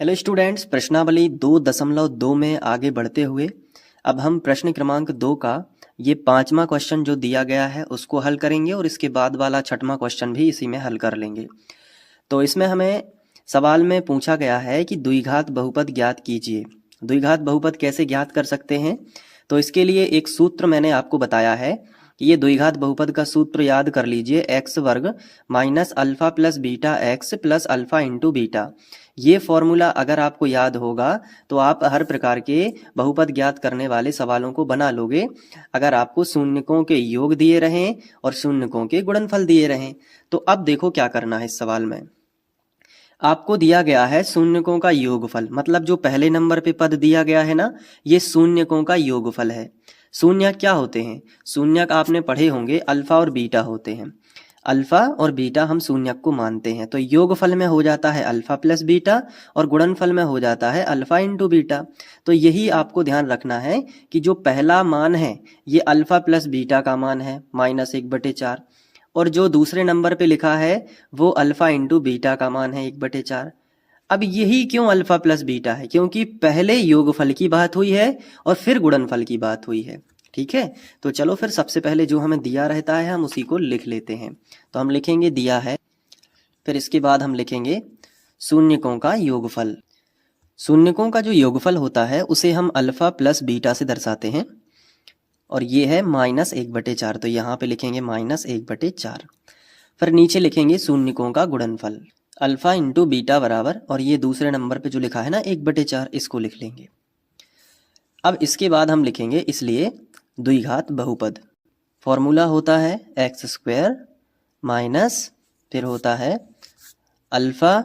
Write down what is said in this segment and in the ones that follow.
Hello students, प्रश्नावली 2.2 में आगे बढ़ते हुए अब हम प्रश्न क्रमांक 2 का ये 5वां क्वेश्चन जो दिया गया है उसको हल करेंगे और इसके बाद वाला 6वां क्वेश्चन भी इसी में हल कर लेंगे। तो इसमें हमें सवाल में पूछा गया है कि द्विघात बहुपद ज्ञात कीजिए। द्विघात बहुपद कैसे ज्ञात कर सकते हैं? तो इसके लिए एक सूत्र मैंने आपको बताया है कि ये द्विघात बहुपद का सूत्र याद कर लीजिए, एक्स वर्ग minus alpha plus beta x plus alpha into beta. ये फॉर्मूला अगर आपको याद होगा तो आप हर प्रकार के बहुपद ज्ञात करने वाले सवालों को बना लोगे, अगर आपको शून्यकों के योग दिए रहें और शून्यकों के गुणनफल दिए रहें। तो अब देखो क्या करना है। इस सवाल में आपको दिया गया है शून्यकों का योगफल, मतलब जो पहले नंबर पे पद दिया गया है ना, ये शून्यकों का योगफल है। शून्यक क्या होते हैं? शून्यक आपने पढ़े होंगे, अल्फा और बीटा होते हैं। अल्फा और बीटा हम शून्यक को मानते हैं, तो योगफल में हो जाता है अल्फा प्लस बीटा और गुणनफल में हो जाता है अल्फा इंटू बीटा। तो यही आपको ध्यान रखना है कि जो पहला मान है ये अल्फा प्लस बीटा का मान है -1/4, और जो दूसरे नंबर पे लिखा है वो अल्फा इंटू बीटा का मान है 1/4। अब यही क्यों अल्फा प्लस बीटा है? क्योंकि पहले योगफल की बात हुई है और फिर गुणनफल की बात हुई है। ठीक है, तो चलो फिर सबसे पहले जो हमें दिया रहता है हम उसी को लिख लेते हैं। तो हम लिखेंगे दिया है, फिर इसके बाद हम लिखेंगे शून्यकों का योगफल। शून्यकों का जो योगफल होता है उसे हम अल्फा प्लस बीटा से दर्शाते हैं, और ये है -1/4, तो यहाँ पे लिखेंगे -1/4। फिर नीचे लिखेंगे शून्यकों का गुणनफल, अल्फा इंटू बीटा बराबर, और ये दूसरे नंबर पे जो लिखा है ना 1/4, इसको लिख लेंगे। अब इसके बाद हम लिखेंगे इसलिए द्विघात बहुपद। फॉर्मूला होता है x² माइनस, फिर होता है alpha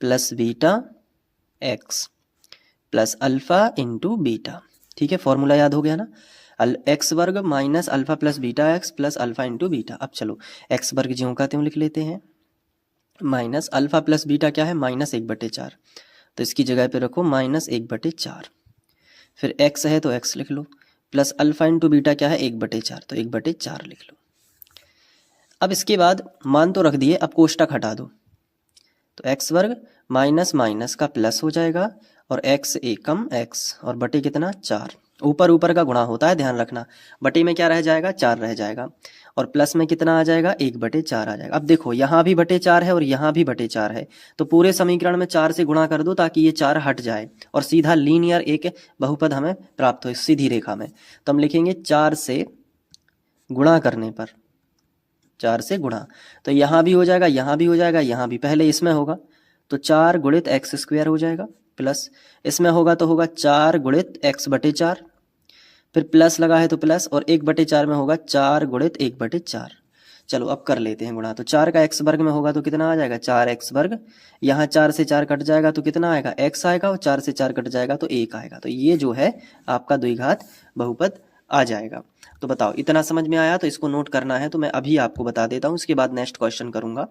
plus beta x plus alpha into beta. ठीक है, फॉर्मूला याद हो गया ना, एक्स वर्ग minus alpha plus beta x plus alpha into beta. अब चलो एक्स वर्ग ज्यों का त्यों लिख लेते हैं, माइनस अल्फा प्लस बीटा क्या है -1/4, तो इसकी जगह पे रखो -1/4। फिर x है तो x लिख लो, प्लस अल्फा इंटू बीटा क्या है 1/4, तो 1/4 लिख लो। अब इसके बाद मान तो रख दिए, अब कोष्टक हटा दो, तो x वर्ग माइनस माइनस का प्लस हो जाएगा और x एकम x और बटे कितना 4। ऊपर ऊपर का गुणा होता है, ध्यान रखना। बटे में क्या रह जाएगा? 4 रह जाएगा, और प्लस में कितना आ जाएगा? 1/4 आ जाएगा। अब देखो यहाँ भी बटे 4 है और यहाँ भी बटे 4 है, तो पूरे समीकरण में 4 से गुणा कर दो ताकि ये 4 हट जाए और सीधा लीनियर एक बहुपद हमें प्राप्त हो सीधी रेखा में। तो हम लिखेंगे 4 से गुणा करने पर, 4 से गुणा, तो यहाँ भी हो जाएगा, यहाँ भी हो जाएगा, यहाँ भी। पहले इसमें होगा तो 4 गुणित x² हो जाएगा, प्लस इसमें होगा तो होगा 4 गुणित x/4, फिर प्लस लगा है तो प्लस, और 1/4 में होगा 4 गुणित 1/4। चलो अब कर लेते हैं गुणा। तो 4 का x वर्ग में होगा तो कितना आ जाएगा? 4x वर्ग। यहाँ 4 से 4 कट जाएगा तो कितना आएगा? x आएगा, और 4 से 4 कट जाएगा तो 1 आएगा। तो ये जो है आपका द्विघात बहुपद आ जाएगा। तो बताओ, इतना समझ में आया? तो इसको नोट करना है तो मैं अभी आपको बता देता हूँ, उसके बाद नेक्स्ट क्वेश्चन करूँगा।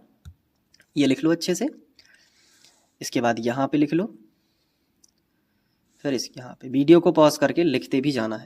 ये लिख लो अच्छे से, इसके बाद यहाँ पे लिख लो, फिर यहाँ पे वीडियो को पॉज करके लिखते भी जाना है।